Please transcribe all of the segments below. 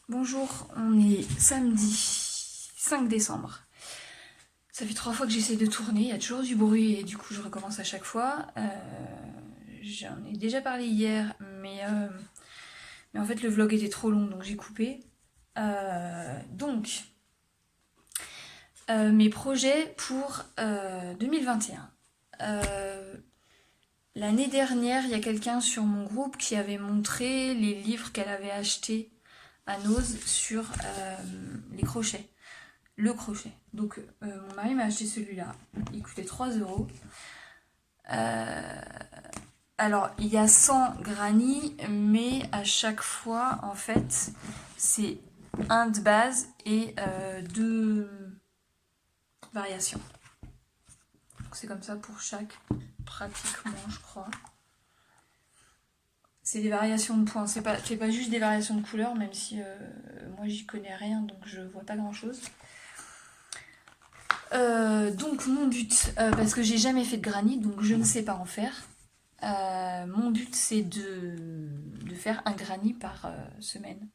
Bonjour, on est samedi 5 décembre. Ça fait 3 fois que j'essaie de tourner, il y a toujours du bruit et du coup je recommence à chaque fois. J'en ai déjà parlé hier, mais en fait le vlog était trop long donc j'ai coupé. Mes projets pour 2021. L'année dernière, il y a quelqu'un sur mon groupe qui avait montré les livres qu'elle avait achetés à Nose sur les crochets. Le crochet. Donc mon mari m'a acheté celui-là. Il coûtait 3 euros. Alors il y a 100 granny, mais à chaque fois en fait c'est un de base et deux variations. Donc c'est comme ça pour chaque pratiquement je crois. C'est des variations de points, c'est pas juste des variations de couleurs, même si moi j'y connais rien donc je vois pas grand chose. Donc mon but, parce que j'ai jamais fait de granit, donc je ne sais pas en faire. Mon but c'est de faire un granit par semaine.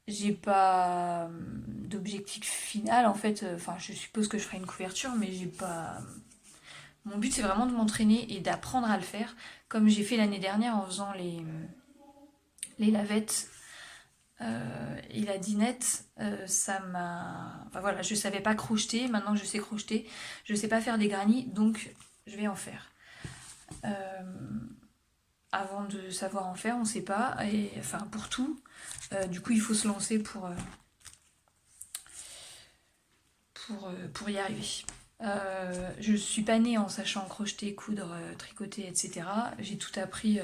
J'ai pas d'objectif final en fait. Enfin, je suppose que je ferai une couverture, mais j'ai pas. Mon but c'est vraiment de m'entraîner et d'apprendre à le faire, comme j'ai fait l'année dernière en faisant les lavettes et la dinette, ça m'a. Enfin voilà, je savais pas crocheter, maintenant je sais crocheter. Je sais pas faire des granits, donc je vais en faire. Euh, Avant de savoir en faire, on sait pas. Et, enfin, pour tout. Du coup, il faut se lancer pour y arriver. Je suis pas née en sachant crocheter, coudre, tricoter, etc. J'ai tout appris.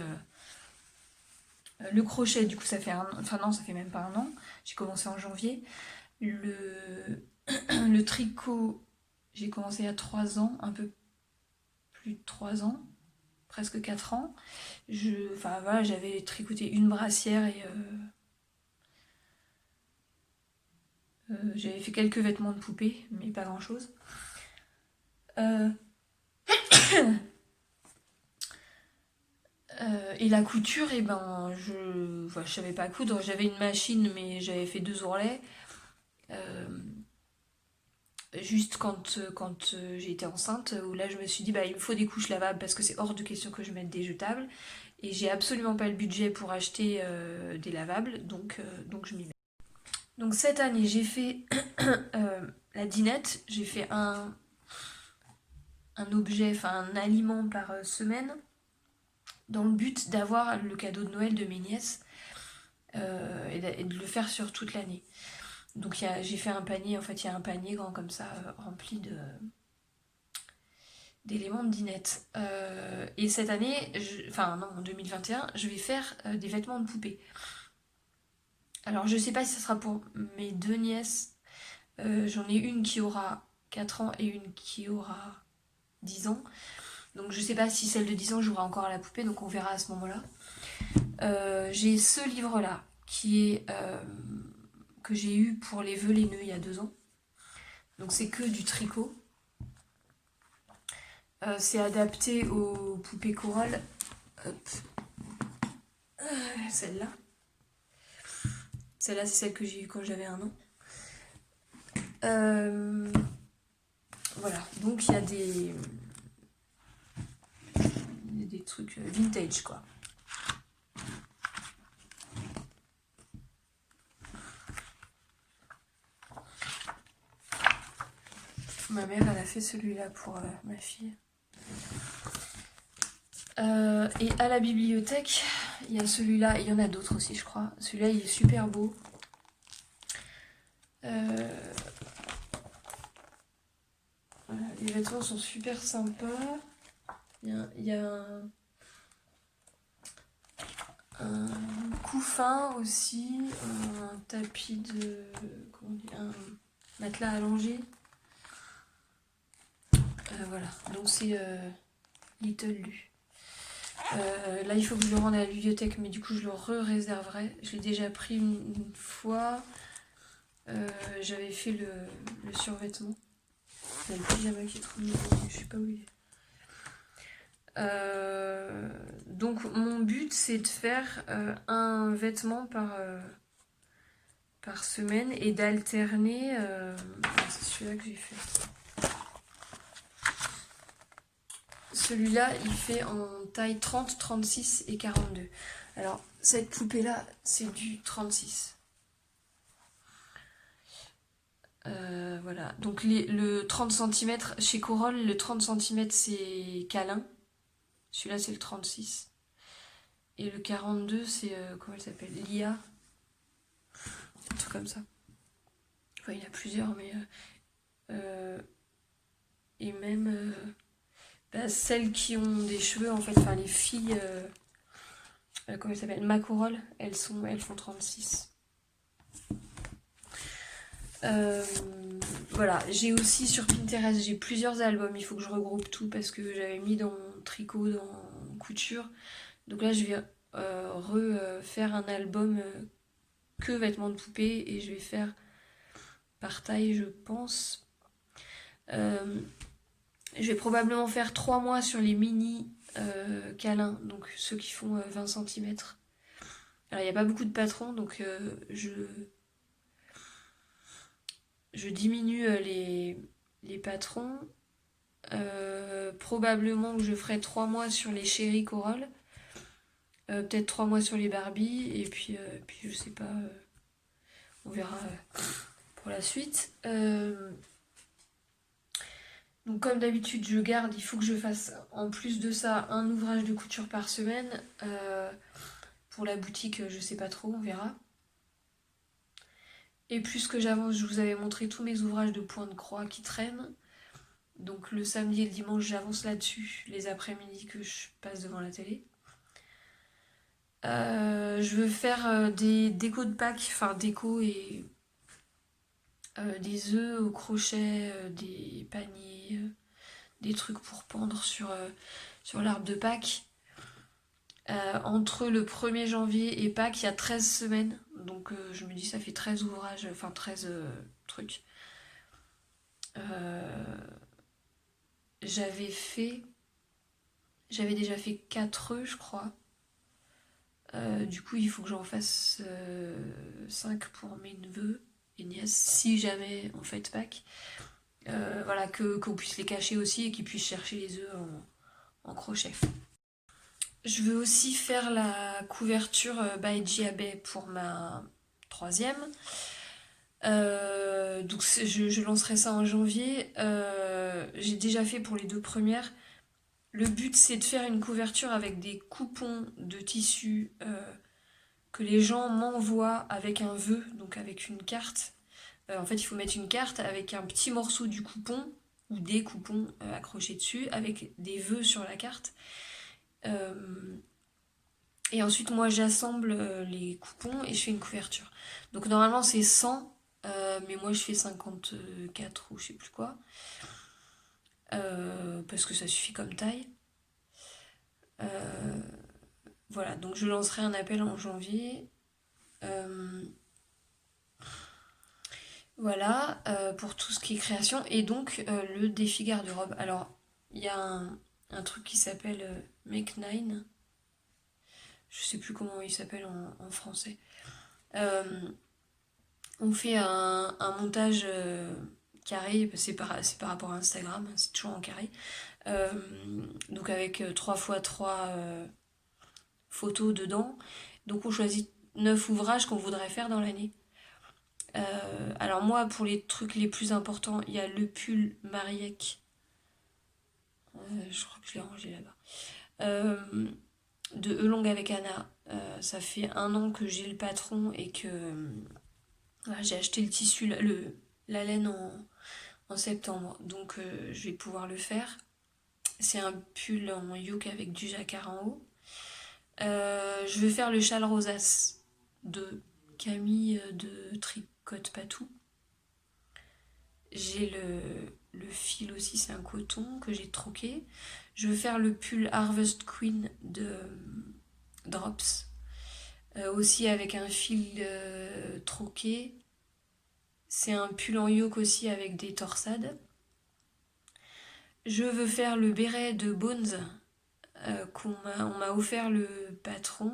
Le crochet, du coup, ça fait un an. Enfin, non, ça fait même pas un an. J'ai commencé en janvier. Le tricot, j'ai commencé il y a 3 ans, un peu plus de 3 ans, presque 4 ans. Enfin voilà, j'avais tricoté une brassière et j'avais fait quelques vêtements de poupée, mais pas grand chose. Euh, et la couture, et ben, je savais pas coudre. J'avais une machine, mais j'avais fait 2 ourlets. Euh, Juste quand j'ai été enceinte, où là je me suis dit, bah, il me faut des couches lavables parce que c'est hors de question que je mette des jetables. Et j'ai absolument pas le budget pour acheter des lavables, donc je m'y mets. Donc cette année, j'ai fait la dinette, j'ai fait un objet, enfin un aliment par semaine, dans le but d'avoir le cadeau de Noël de mes nièces et de le faire sur toute l'année. Donc j'ai fait un panier, en fait il y a un panier grand comme ça, rempli d'éléments de dinette. Et cette année, enfin non, en 2021, je vais faire des vêtements de poupée. Alors je sais pas si ça sera pour mes deux nièces. J'en ai une qui aura 4 ans et une qui aura 10 ans. Donc je sais pas si celle de 10 ans jouera encore à la poupée, donc on verra à ce moment-là. J'ai ce livre-là qui est que j'ai eu pour les vœux les nœuds il y a 2 ans. Donc c'est que du tricot. C'est adapté aux poupées corales. Hop. Celle-là. Celle-là, c'est celle que j'ai eue quand j'avais 1 an. Voilà, donc il y a des trucs vintage quoi. Ma mère, elle a fait celui-là pour ma fille. Et à la bibliothèque, il y a celui-là, il y en a d'autres aussi, je crois. Celui-là, il est super beau. Voilà, les vêtements sont super sympas. Il y a un couffin aussi, un tapis de. Comment on dit, un matelas allongé. Voilà, donc c'est Little Lu. Là, il faut que je le rende à la bibliothèque, mais du coup, je le réserverai. Je l'ai déjà pris une fois. J'avais fait le survêtement. Il y a le pyjama qui est trop mignon, je sais pas où il est. Donc, mon but, c'est de faire un vêtement par semaine et d'alterner. C'est celui-là que j'ai fait. Celui-là, il fait en taille 30, 36 et 42. Alors, cette poupée-là, c'est du 36. Voilà. Donc, le 30 cm, chez Corolle, le 30 cm, c'est câlin. Celui-là, c'est le 36. Et le 42, c'est... comment elle s'appelle? Lia. Un truc comme ça. Enfin, il y en a plusieurs, mais... et même... celles qui ont des cheveux, en fait, enfin, les filles... comment elles s'appellent? Ma Corolle, elles font 36. Voilà, j'ai aussi sur Pinterest, j'ai plusieurs albums, il faut que je regroupe tout parce que j'avais mis dans tricot, dans couture. Donc là, je vais refaire un album que vêtements de poupée et je vais faire par taille, je pense. Je vais probablement faire 3 mois sur les mini câlins, donc ceux qui font 20 cm. Alors, il n'y a pas beaucoup de patrons, donc je diminue les patrons. Probablement que je ferai 3 mois sur les chéris Corolle. Peut-être 3 mois sur les Barbie. Et puis je sais pas. On verra pour la suite. Donc comme d'habitude, je garde. Il faut que je fasse en plus de ça un ouvrage de couture par semaine. Pour la boutique, je sais pas trop. On verra. Et plus que j'avance, je vous avais montré tous mes ouvrages de point de croix qui traînent. Donc le samedi et le dimanche, j'avance là-dessus, les après-midi que je passe devant la télé. Je veux faire des décos de Pâques, enfin déco et des œufs au crochet, des paniers, des trucs pour pendre sur l'arbre de Pâques. Entre le 1er janvier et Pâques, il y a 13 semaines. Donc je me dis ça fait 13 ouvrages, enfin 13 trucs. J'avais déjà fait 4 œufs, je crois. Du coup, il faut que j'en fasse 5 pour mes neveux et nièces, si jamais on fête Pâques. Voilà, qu'on puisse les cacher aussi et qu'ils puissent chercher les œufs en crochet. Je veux aussi faire la couverture by Giabet pour ma 3e. Donc je lancerai ça en janvier. J'ai déjà fait pour les 2 premières. Le but, c'est de faire une couverture avec des coupons de tissu que les gens m'envoient avec un vœu, donc avec une carte. En fait, il faut mettre une carte avec un petit morceau du coupon ou des coupons accrochés dessus, avec des vœux sur la carte. Et ensuite, moi, j'assemble les coupons et je fais une couverture. Donc normalement, c'est 100, mais moi, je fais 54 ou je sais plus quoi. Parce que ça suffit comme taille. Voilà, donc je lancerai un appel en janvier. Voilà, pour tout ce qui est création. Et donc, le défi garde-robe. Alors, il y a un truc qui s'appelle Make 9. Je sais plus comment il s'appelle en français. On fait un montage carré, c'est par rapport à Instagram, c'est toujours en carré. Donc avec 3 x 3 photos dedans. Donc on choisit 9 ouvrages qu'on voudrait faire dans l'année. Alors moi, pour les trucs les plus importants, il y a le pull Mariek. Je crois que je l'ai rangé là-bas. De Elong avec Anna. Ça fait 1 an que j'ai le patron et que j'ai acheté le tissu, la laine en septembre. Donc je vais pouvoir le faire. C'est un pull en yoke avec du jacquard en haut. Je vais faire le châle rosace de Camille de Tricote Patou. J'ai le fil aussi, c'est un coton que j'ai troqué. Je veux faire le pull Harvest Queen de Drops. Aussi avec un fil troqué. C'est un pull en yoke aussi avec des torsades. Je veux faire le béret de Bones. On m'a offert le patron.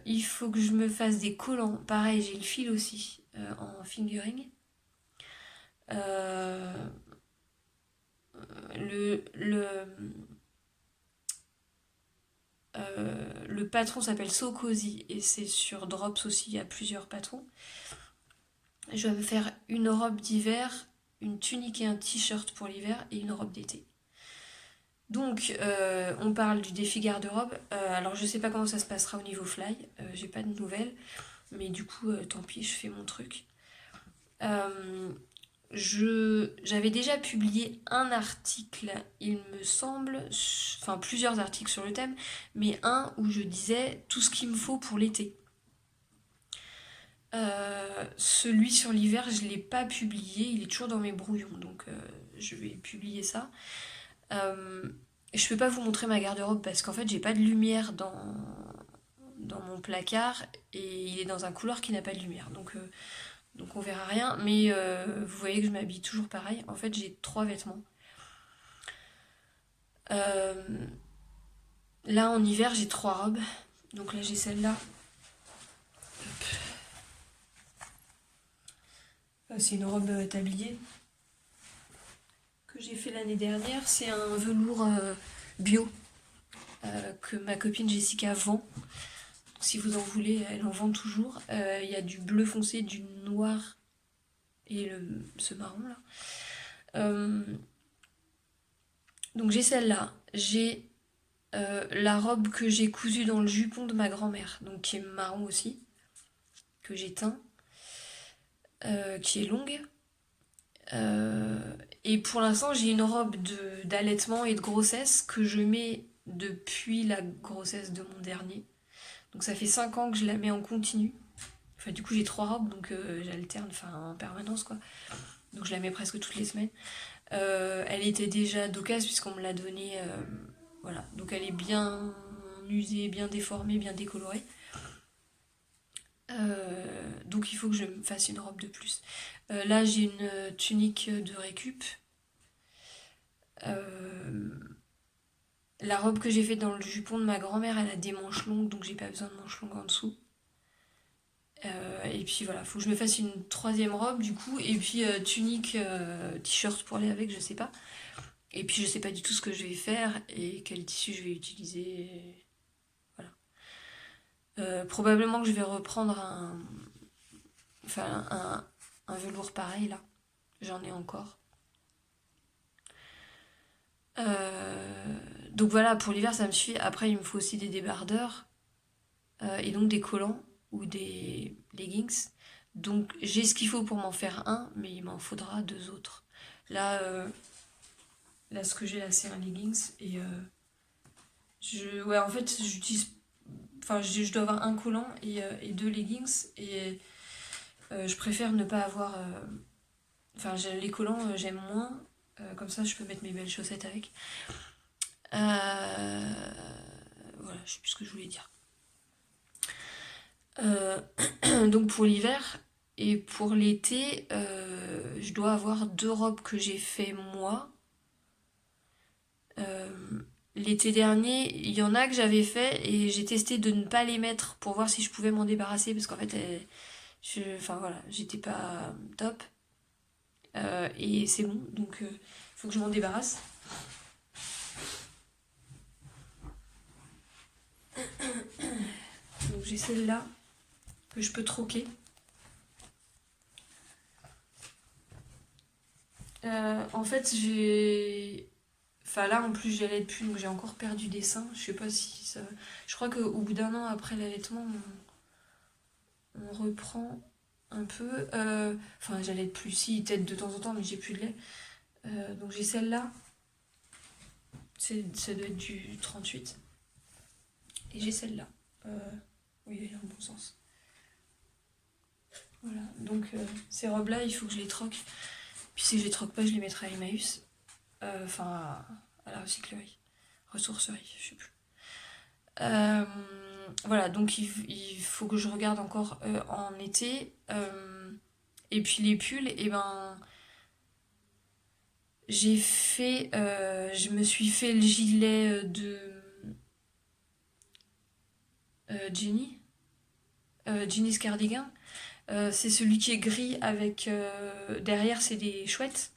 Il faut que je me fasse des collants. Pareil, j'ai le fil aussi en fingering. Euh, le, le, le patron s'appelle So Cozy et c'est sur Drops aussi, il y a plusieurs patrons. Je vais me faire une robe d'hiver, une tunique et un t-shirt pour l'hiver et une robe d'été. Donc, on parle du défi garde-robe. Alors, je sais pas comment ça se passera au niveau fly, j'ai pas de nouvelles, mais du coup, tant pis, je fais mon truc. Euh, J'avais déjà publié un article, il me semble, enfin plusieurs articles sur le thème, mais un où je disais tout ce qu'il me faut pour l'été. Celui sur l'hiver, je ne l'ai pas publié, il est toujours dans mes brouillons, donc je vais publier ça. Euh, je peux pas vous montrer ma garde-robe parce qu'en fait j'ai pas de lumière dans mon placard et il est dans un couloir qui n'a pas de lumière. Donc on verra rien, mais vous voyez que je m'habille toujours pareil. En fait j'ai 3 vêtements. Euh, Là en hiver j'ai 3 robes. Donc là j'ai celle-là. C'est une robe tablier que j'ai fait l'année dernière. C'est un velours bio que ma copine Jessica vend. Si vous en voulez, elle en vend toujours. Il y a du bleu foncé, du noir et ce marron là. Euh, donc j'ai celle-là. J'ai la robe que j'ai cousue dans le jupon de ma grand-mère, donc qui est marron aussi, que j'ai teint, qui est longue. Et pour l'instant, j'ai une robe d'allaitement et de grossesse que je mets depuis la grossesse de mon dernier. Donc ça fait 5 ans que je la mets en continu. Enfin, du coup, j'ai 3 robes, donc j'alterne en permanence, quoi. Donc je la mets presque toutes les semaines. Elle était déjà d'occasion puisqu'on me l'a donnée. Voilà, donc elle est bien usée, bien déformée, bien décolorée. Donc il faut que je me fasse une robe de plus. Là, j'ai une tunique de récup. Euh, la robe que j'ai faite dans le jupon de ma grand-mère, elle a des manches longues, donc j'ai pas besoin de manches longues en dessous. Et puis voilà, faut que je me fasse une 3e robe du coup, et puis tunique, t-shirt pour aller avec, je sais pas. Et puis je sais pas du tout ce que je vais faire et quel tissu je vais utiliser. Voilà. Probablement que je vais reprendre enfin, un velours pareil là. J'en ai encore. Euh, donc voilà, pour l'hiver ça me suffit. Après il me faut aussi des débardeurs et donc des collants ou des leggings. Donc j'ai ce qu'il faut pour m'en faire un, mais il m'en faudra 2 autres. Là, là ce que j'ai là c'est un leggings et ouais en fait j'utilise, enfin je dois avoir un collant et 2 leggings et je préfère ne pas avoir, enfin les collants j'aime moins, comme ça je peux mettre mes belles chaussettes avec. Voilà, je sais plus ce que je voulais dire. Euh, donc pour l'hiver et pour l'été, je dois avoir 2 robes que j'ai fait moi. Euh, L'été dernier, il y en a que j'avais fait et j'ai testé de ne pas les mettre pour voir si je pouvais m'en débarrasser parce qu'en fait, enfin voilà, j'étais pas top. Et c'est bon, donc il faut que je m'en débarrasse. Donc j'ai celle-là que je peux troquer. En fait, j'ai. Enfin là, en plus, j'allais plus, donc j'ai encore perdu des seins. Je sais pas si ça. Je crois qu'au bout d'un an après l'allaitement, on reprend un peu. Enfin, j'allais plus, si, tête de temps en temps, mais j'ai plus de lait. Donc j'ai celle-là. Ça doit être du 38. Et j'ai celle-là. Oui, elle est dans le bon sens. Voilà. Donc ces robes-là, il faut que je les troque. Puis si je les troque pas, je les mettrai à Emmaüs. Enfin, à la recyclerie. Ressourcerie, je sais plus. Voilà, donc il faut que je regarde encore en été. Et puis les pulls, et ben je me suis fait le gilet de Jenny. Jeans Cardigan. C'est celui qui est gris avec... derrière, c'est des chouettes.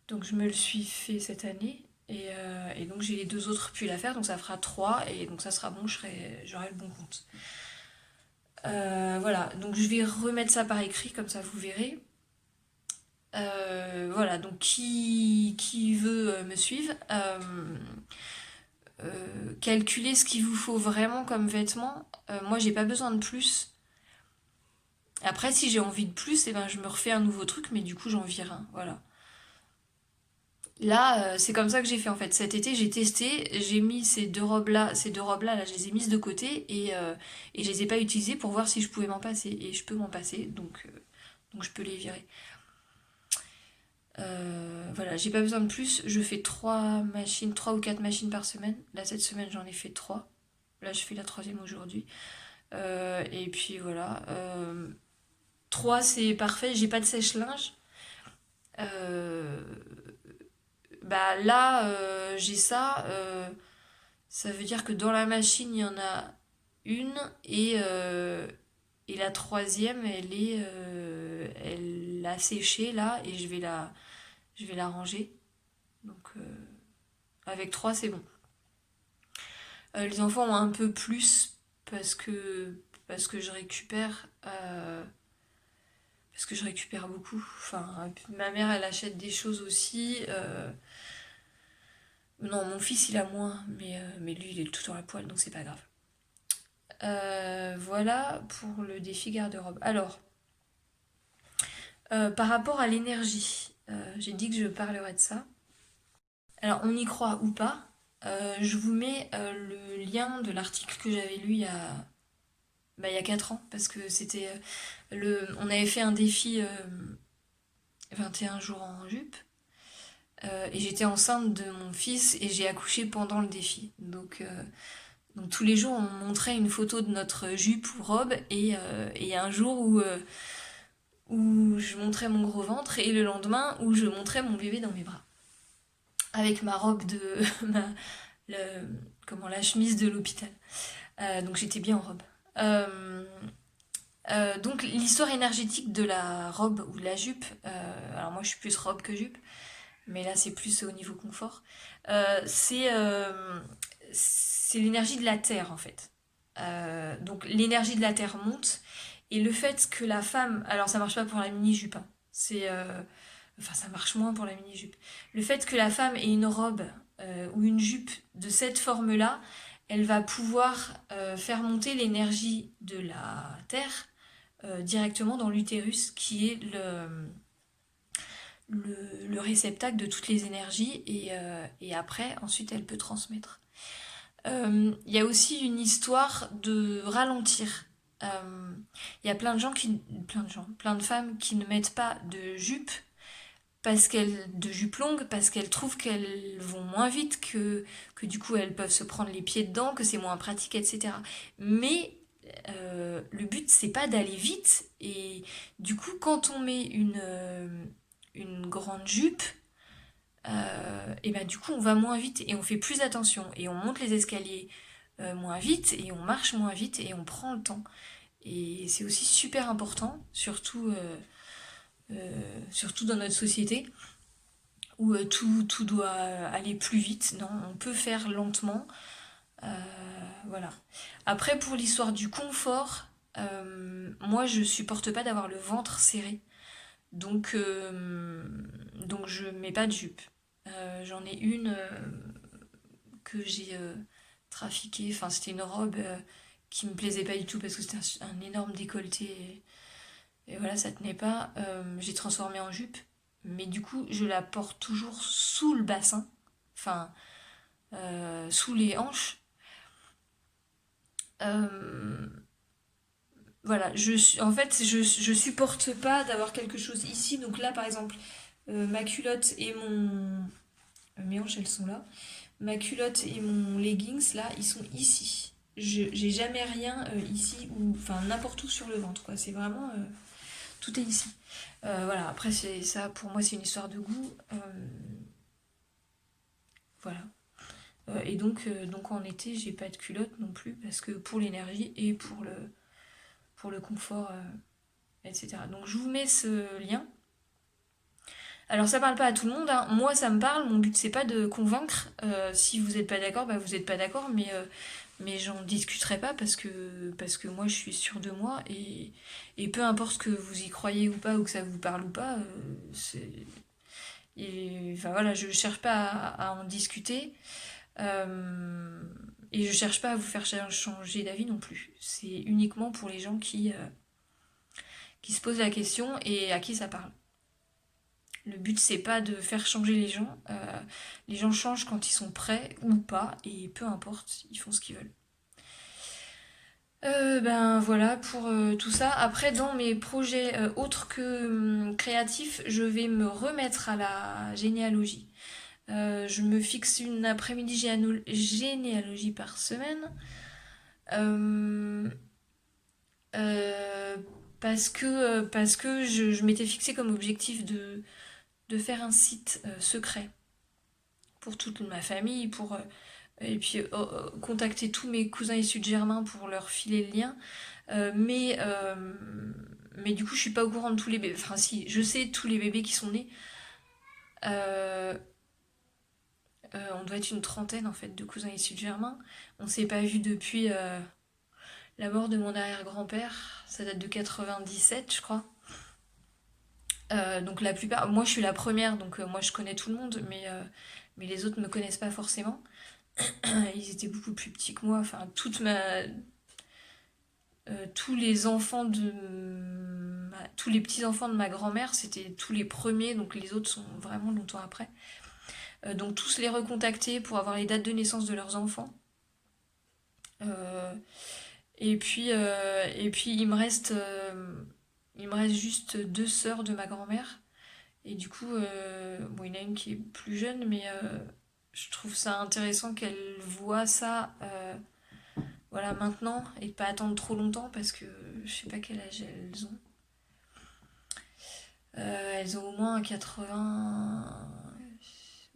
Donc je me le suis fait cette année. Et donc j'ai les deux autres pulls à faire, donc ça fera 3. Et donc ça sera bon, j'aurai le bon compte. Voilà, donc je vais remettre ça par écrit, comme ça vous verrez. Voilà, donc qui veut me suivre, calculez ce qu'il vous faut vraiment comme vêtements. Moi, j'ai pas besoin de plus. Après, si j'ai envie de plus, eh ben, je me refais un nouveau truc, mais du coup, j'en vire un. Voilà. Là, c'est comme ça que j'ai fait en fait. Cet été, j'ai testé, j'ai mis ces deux robes-là, là, je les ai mises de côté et je les ai pas utilisées pour voir si je pouvais m'en passer. Et je peux m'en passer, donc je peux les virer. Voilà, j'ai pas besoin de plus. Je fais 3 ou 4 machines par semaine. Là, cette semaine, j'en ai fait 3. Là, je fais la troisième aujourd'hui. Et puis voilà. 3, c'est parfait. J'ai pas de sèche-linge. Euh, Bah là, j'ai ça. Ça veut dire que dans la machine, il y en a une. Et la troisième, elle a séché là. Et je vais la ranger. Donc avec 3, c'est bon. Les enfants ont un peu plus parce que, parce que je récupère. Parce que je récupère beaucoup. Enfin, ma mère, elle achète des choses aussi. Non, mon fils, il a moins, mais lui, il est tout dans la poêle, donc c'est pas grave. Voilà pour le défi garde-robe. Alors, par rapport à l'énergie, j'ai dit que je parlerais de ça. Alors, on y croit ou pas, je vous mets le lien de l'article que j'avais lu il y a 4 ans, parce que on avait fait un défi 21 jours en jupe, et j'étais enceinte de mon fils et j'ai accouché pendant le défi. Donc tous les jours, on montrait une photo de notre jupe ou robe, et il y a un jour où je montrais mon gros ventre, et le lendemain où je montrais mon bébé dans mes bras. Avec ma robe le- la chemise de l'hôpital. Donc j'étais bien en robe. Euh, donc l'histoire énergétique de la robe ou de la jupe, alors moi je suis plus robe que jupe, mais là c'est plus au niveau confort, c'est l'énergie de la terre en fait. Donc l'énergie de la terre monte, et le fait que la femme, alors ça marche pas pour la mini-jupe, hein, enfin ça marche moins pour la mini-jupe, le fait que la femme ait une robe ou une jupe de cette forme-là, elle va pouvoir faire monter l'énergie de la terre directement dans l'utérus, qui est le réceptacle de toutes les énergies, et après, ensuite, elle peut transmettre. Il y a aussi une histoire de ralentir. Il y a plein de femmes qui ne mettent pas de jupe, de jupe longue, parce qu'elles trouvent qu'elles vont moins vite, que du coup elles peuvent se prendre les pieds dedans, que c'est moins pratique, etc. Mais le but, c'est pas d'aller vite, et du coup, quand on met une grande jupe, et ben du coup, on va moins vite et on fait plus attention, et on monte les escaliers moins vite, et on marche moins vite, et on prend le temps. Et c'est aussi super important, surtout dans notre société, où tout doit aller plus vite. Non, on peut faire lentement. Voilà. Après, pour l'histoire du confort, moi je supporte pas d'avoir le ventre serré. Donc, donc je mets pas de jupe. J'en ai une que j'ai trafiquée. Enfin, c'était une robe qui me plaisait pas du tout, parce que c'était un énorme décolleté. Et voilà, ça tenait pas. J'ai transformé en jupe. Mais du coup, je la porte toujours sous le bassin. Enfin, sous les hanches. Euh, voilà, en fait, je supporte pas d'avoir quelque chose ici. Donc là, par exemple, ma culotte et mes hanches, elles sont là. Ma culotte et mon leggings, là, ils sont ici. J'ai jamais rien ici, ou enfin n'importe où sur le ventre, quoi. C'est vraiment... tout est ici. Voilà, après, c'est ça, pour moi, c'est une histoire de goût. Voilà. Donc en été, j'ai pas de culotte non plus, parce que pour l'énergie et pour le confort, etc. Donc je vous mets ce lien. Alors ça parle pas à tout le monde, hein. Moi ça me parle, mon but c'est pas de convaincre. Si vous êtes pas d'accord, bah vous êtes pas d'accord, mais j'en discuterai pas parce que moi je suis sûre de moi et peu importe que vous y croyez ou pas ou que ça vous parle ou pas, enfin voilà, je cherche pas à en discuter. Euh, et je cherche pas à vous faire changer d'avis non plus. C'est uniquement pour les gens qui se posent la question et à qui ça parle. Le but, c'est pas de faire changer les gens. Les gens changent quand ils sont prêts ou pas, et peu importe, ils font ce qu'ils veulent. Ben voilà pour tout ça. Après, dans mes projets autres que créatifs, je vais me remettre à la généalogie. Je me fixe une après-midi généalogie par semaine. Euh, euh, parce que je m'étais fixé comme objectif de faire un site secret pour toute ma famille, et puis contacter tous mes cousins issus de Germain pour leur filer le lien. Euh, mais, euh, mais du coup, je suis pas au courant de tous les bébés. Enfin, si, je sais tous les bébés qui sont nés. Euh, on doit être une trentaine en fait de cousins issus de Germain. On s'est pas vu depuis la mort de mon arrière-grand-père. Ça date de 97, je crois. Donc la plupart, moi je suis la première, donc moi je connais tout le monde, mais les autres me connaissent pas forcément. Ils étaient beaucoup plus petits que moi. Enfin, tous les enfants tous les petits enfants de ma grand-mère, c'était tous les premiers, donc les autres sont vraiment longtemps après. Donc tous les recontacter pour avoir les dates de naissance de leurs enfants. Euh, et puis il me reste juste deux sœurs de ma grand-mère. Et du coup, bon, il y en a une qui est plus jeune, mais je trouve ça intéressant qu'elle voit ça voilà, maintenant et pas attendre trop longtemps parce que je sais pas quel âge elles ont. Elles ont au moins 80.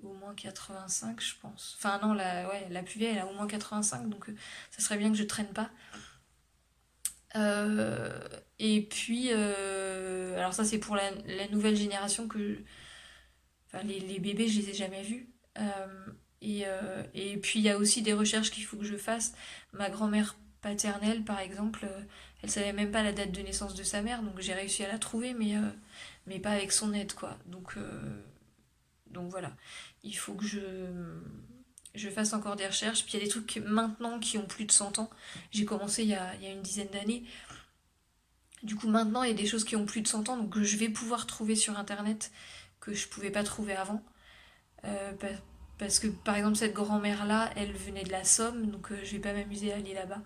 Au moins 85, je pense. Enfin, non, la plus vieille, elle a au moins 85, donc ça serait bien que je traîne pas. Euh, et puis, alors ça, c'est pour la nouvelle génération Enfin, les bébés, je les ai jamais vus. Et puis, il y a aussi des recherches qu'il faut que je fasse. Ma grand-mère paternelle, par exemple, elle savait même pas la date de naissance de sa mère, donc j'ai réussi à la trouver, mais pas avec son aide, quoi. Donc voilà, il faut que je fasse encore des recherches. Puis il y a des trucs maintenant qui ont plus de 100 ans. J'ai commencé il y a une dizaine d'années. Du coup, maintenant, il y a des choses qui ont plus de 100 ans, donc que je vais pouvoir trouver sur Internet que je pouvais pas trouver avant. Euh, pa- Parce que, par exemple, cette grand-mère-là, elle venait de la Somme, donc je vais pas m'amuser à aller là-bas.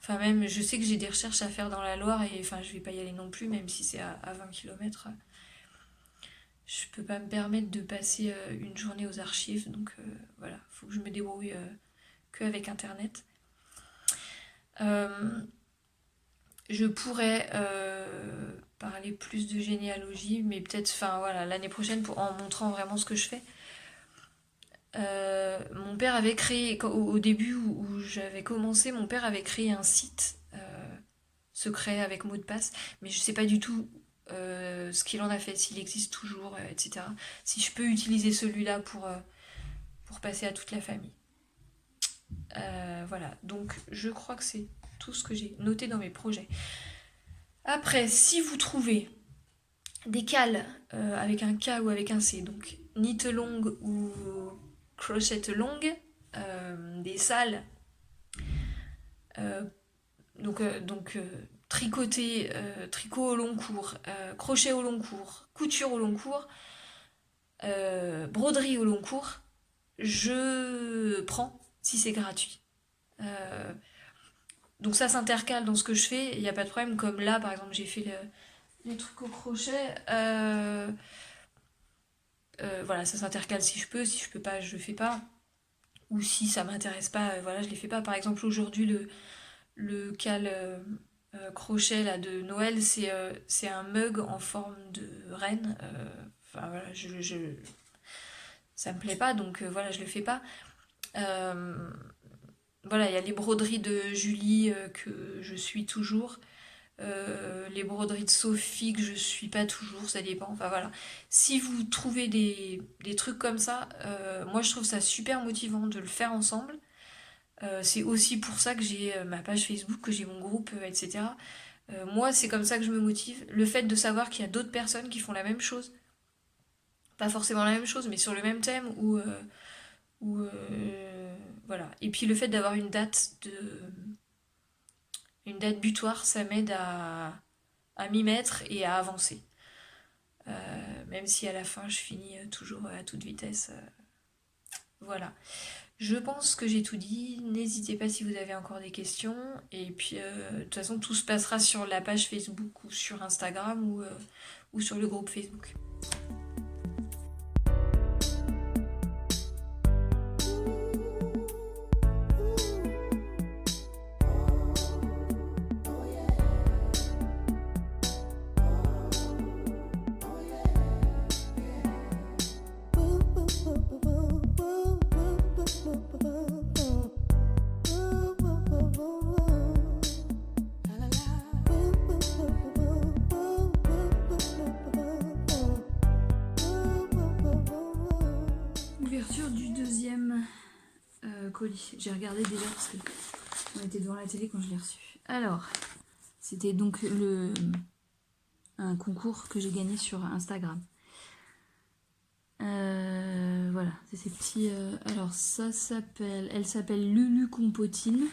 Enfin, même, je sais que j'ai des recherches à faire dans la Loire, et enfin, je vais pas y aller non plus, même si c'est à 20 km. Je peux pas me permettre de passer une journée aux archives, donc voilà, faut que je me débrouille que avec Internet. Euh, je pourrais parler plus de généalogie, mais peut-être, enfin voilà, l'année prochaine en montrant vraiment ce que je fais. Mon père avait créé, au début où j'avais commencé, mon père avait créé un site secret avec mot de passe, mais je sais pas du tout ce qu'il en a fait, s'il existe toujours, etc. Si je peux utiliser celui-là pour passer à toute la famille. Voilà, donc je crois que c'est tout ce que j'ai noté dans mes projets. Après, si vous trouvez des cales avec un K ou avec un C, donc knit longue ou crochet longue, des salles, euh, tricoter, tricot au long cours, crochet au long cours, couture au long cours, broderie au long cours, je prends si c'est gratuit. Euh, donc ça s'intercale dans ce que je fais, il n'y a pas de problème. Comme là, par exemple, j'ai fait les trucs au crochet. Voilà, ça s'intercale si je peux pas, je le fais pas. Ou si ça m'intéresse pas, voilà, je les fais pas. Par exemple, aujourd'hui, le cal crochet là, de Noël, c'est un mug en forme de reine. Enfin voilà, ça me plaît pas, donc voilà, je le fais pas. Euh, voilà, il y a les broderies de Julie que je suis toujours. Les broderies de Sophie que je suis pas toujours, ça dépend. Enfin voilà. Si vous trouvez des trucs comme ça, moi je trouve ça super motivant de le faire ensemble. C'est aussi pour ça que j'ai ma page Facebook, que j'ai mon groupe, etc. Moi, c'est comme ça que je me motive. Le fait de savoir qu'il y a d'autres personnes qui font la même chose, pas forcément la même chose, mais sur le même thème, voilà. Et puis le fait d'avoir une date butoir, ça m'aide à m'y mettre et à avancer. Même si à la fin je finis toujours à toute vitesse. Voilà. Je pense que j'ai tout dit. N'hésitez pas si vous avez encore des questions. Et puis, de toute façon, tout se passera sur la page Facebook ou sur Instagram ou sur le groupe Facebook. Ouverture du deuxième colis. J'ai regardé déjà parce que on était devant la télé quand je l'ai reçu. Alors, c'était donc un concours que j'ai gagné sur Instagram. Voilà, c'est ces petits. Alors elle s'appelle Lulu Compotine.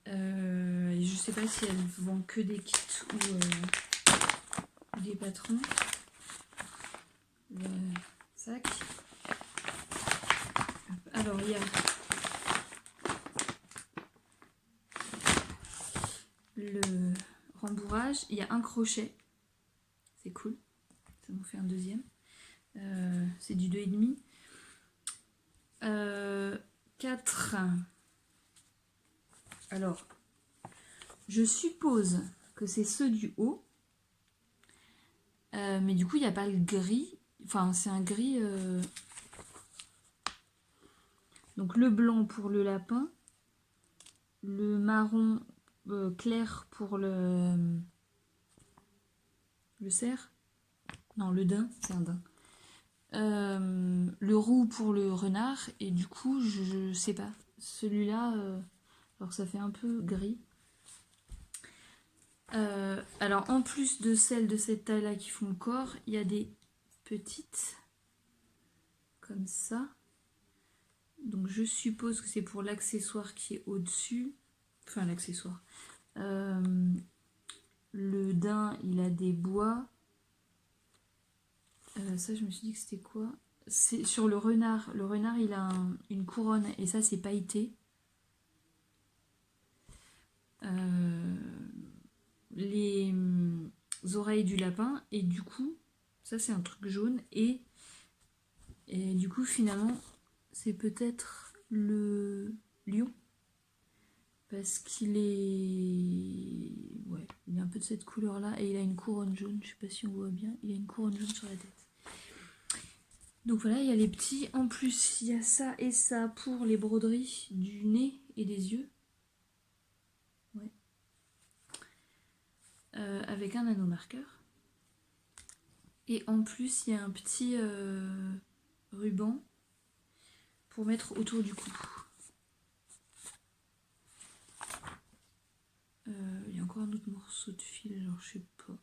Et je sais pas si elle vend que des kits ou des patrons. Le sac. Alors il y a le rembourrage, il y a un crochet, c'est cool, ça m'en fait un deuxième. C'est du 2,5. 4. Alors, je suppose que c'est ceux du haut, mais du coup il n'y a pas le gris, enfin c'est un gris. Donc le blanc pour le lapin, le marron clair pour le cerf. Non, le daim, c'est un daim. Le roux pour le renard, et du coup, je sais pas. Celui-là, alors ça fait un peu gris. Alors en plus de celles de cette taille-là qui font le corps, il y a des petites comme ça. Donc je suppose que c'est pour l'accessoire qui est au-dessus. Enfin l'accessoire. Le daim, il a des bois. Ça, je me suis dit que c'était quoi? C'est sur le renard. Le renard, il a une couronne et ça, c'est pailleté. Les oreilles du lapin et du coup, ça, c'est un truc jaune et du coup, finalement, c'est peut-être le lion parce qu'il est... Ouais, il a un peu de cette couleur-là et il a une couronne jaune. Je sais pas si on voit bien. Il a une couronne jaune sur la tête. Donc voilà, il y a les petits. En plus, il y a ça et ça pour les broderies du nez et des yeux. Ouais. Avec un nanomarqueur. Et en plus, il y a un petit ruban pour mettre autour du cou. Il y a encore un autre morceau de fil, alors je sais pas.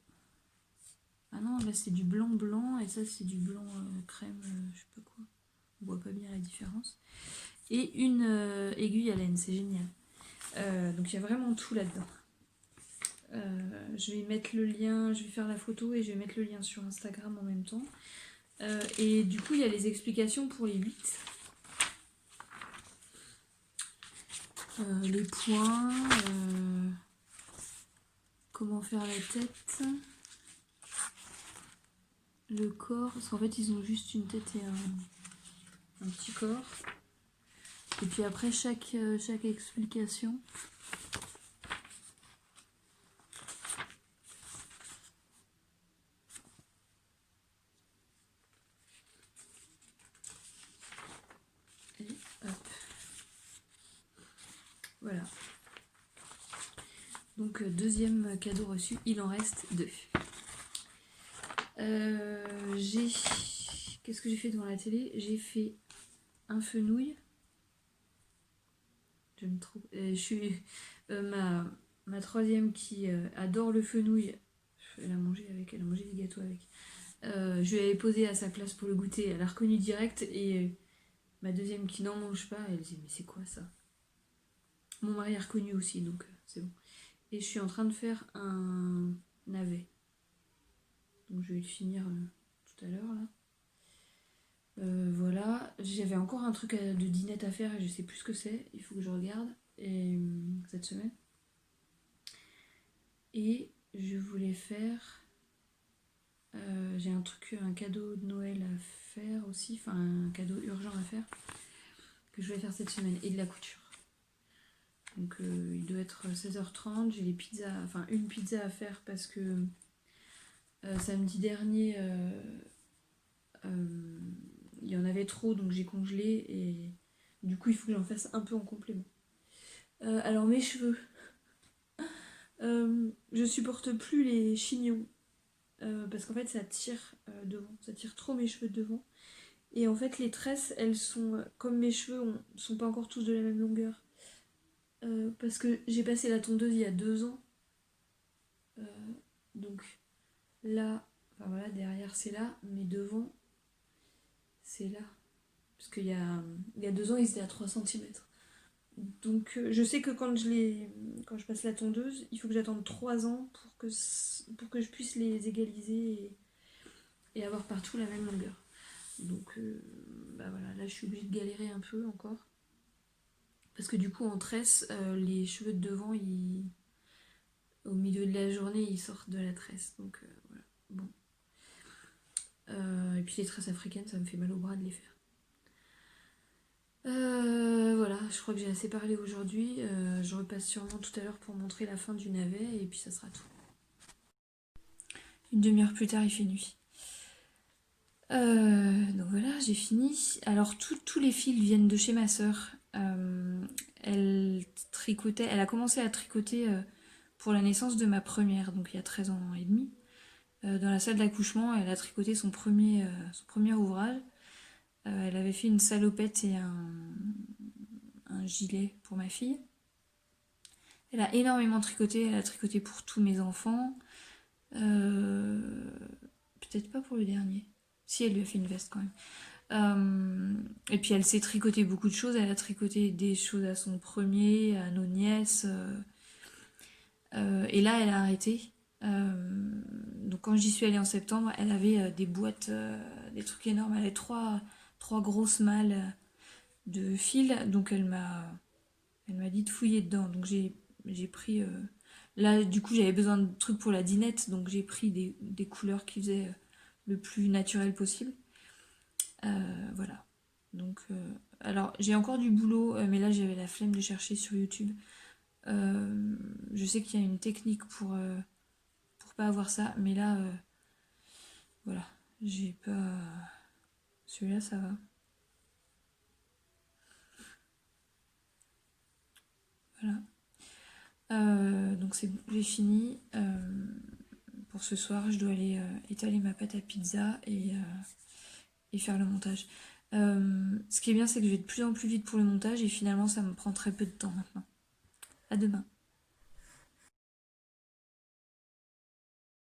Ah non, là c'est du blanc blanc et ça c'est du blanc crème, je sais pas quoi. On voit pas bien la différence. Et une aiguille à laine, c'est génial. Donc il y a vraiment tout là-dedans. Je vais mettre le lien, je vais faire la photo et je vais mettre le lien sur Instagram en même temps. Et du coup il y a les explications pour les 8. Les points, comment faire la tête, le corps, parce qu'en fait ils ont juste une tête et un petit corps. Et puis après chaque explication. voilà. Donc deuxième cadeau reçu, il en reste 2. Qu'est-ce que j'ai fait devant la télé? J'ai fait un fenouil. J'aime trop. Je suis ma troisième qui adore le fenouil. Elle a mangé des gâteaux avec. Je lui avais posé à sa place pour le goûter. Elle a reconnu direct. Et ma deuxième qui n'en mange pas, elle dit mais c'est quoi ça? Mon mari a reconnu aussi, donc c'est bon. Et je suis en train de faire un navet. Donc je vais le finir tout à l'heure là. Voilà, j'avais encore un truc de dinette à faire et je sais plus ce que c'est, il faut que je regarde cette semaine. Et je voulais faire, j'ai un cadeau de Noël à faire aussi, enfin un cadeau urgent à faire, que je vais faire cette semaine, et de la couture. Donc il doit être 16h30, j'ai les pizzas, enfin une pizza à faire parce que samedi dernier, il y en avait trop, donc j'ai congelé et du coup il faut que j'en fasse un peu en complément. Alors mes cheveux, je supporte plus les chignons parce qu'en fait ça tire devant, ça tire trop mes cheveux devant. Et en fait les tresses, elles sont comme mes cheveux sont pas encore tous de la même longueur. Parce que j'ai passé la tondeuse il y a 2 ans. Donc là, enfin voilà, derrière c'est là, mais devant c'est là. Parce qu'il y a 2 ans ils étaient à 3 cm. Donc je sais que quand je passe la tondeuse, il faut que j'attende 3 ans pour que je puisse les égaliser et avoir partout la même longueur. Donc bah voilà, là je suis obligée de galérer un peu encore. Parce que du coup en tresse, les cheveux de devant, au milieu de la journée, ils sortent de la tresse. Donc voilà, bon. Et puis les tresses africaines, ça me fait mal au bras de les faire. Voilà, je crois que j'ai assez parlé aujourd'hui. Je repasse sûrement tout à l'heure pour montrer la fin du navet et puis ça sera tout. Une demi-heure plus tard, il fait nuit. Donc voilà, j'ai fini. Alors tous les fils viennent de chez ma sœur. Elle a commencé à tricoter pour la naissance de ma première, donc il y a 13 ans et demi. Dans la salle d'accouchement, elle a tricoté son premier ouvrage. Elle avait fait une salopette et un gilet pour ma fille. Elle a énormément tricoté, elle a tricoté pour tous mes enfants. Peut-être pas pour le dernier. Si, elle lui a fait une veste quand même. Et puis elle sait tricoter beaucoup de choses. Elle a tricoté des choses à son premier, à nos nièces. Et là, elle a arrêté. Donc quand j'y suis allée en septembre, elle avait des boîtes, des trucs énormes. Elle avait trois grosses malles de fil. Donc elle m'a dit de fouiller dedans. Donc j'ai pris... Là, du coup, j'avais besoin de trucs pour la dinette. Donc j'ai pris des couleurs qui faisaient le plus naturel possible. Voilà. Donc, alors, j'ai encore du boulot, mais là, j'avais la flemme de chercher sur YouTube. Je sais qu'il y a une technique pour pas avoir ça, mais là, voilà, j'ai pas... Celui-là, ça va. Voilà. Donc c'est bon, j'ai fini. Pour ce soir, je dois aller étaler ma pâte à pizza et faire le montage. Ce qui est bien, c'est que je vais de plus en plus vite pour le montage et finalement, ça me prend très peu de temps maintenant. À demain.